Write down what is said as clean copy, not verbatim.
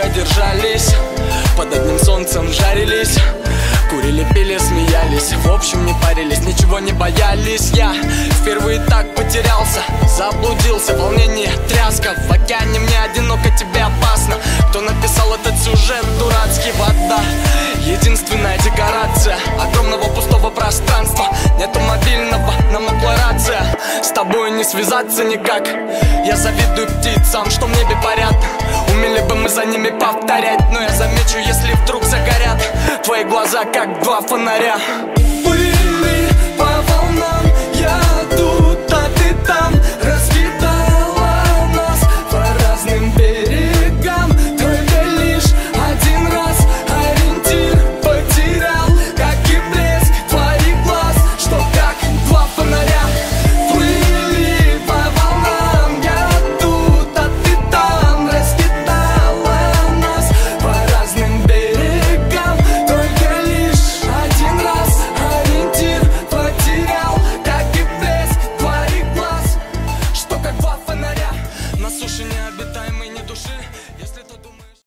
долго держались, под одним солнцем жарились, курили, пили, смеялись, в общем не парились, ничего не боялись. Я впервые так потерялся, заблудился, волнение, тряска. В океане мне одиноко, тебе опасно. Кто написал этот сюжет дурацкий? Вода — единственная декорация огромного пустого пространства. Нету мобильного, нам рация. С тобой не связаться никак. Я завидую птицам, что в небе парят. Умели бы мы за ними повторять, но я замечу, если вдруг загорят твои глаза, как два фонаря. Плыли по волнам, я тут, а ты там. Раскидала нас по разным берегам. Только лишь один раз ориентир потерял, как и блеск твоих глаз, что как два фонаря. Плыли по волнам, я тут, а ты там. Раскидала нас по разным берегам. Только лишь один раз ориентир потерял, как и блеск твоих глаз, что как два фонаря. На суше необитаемой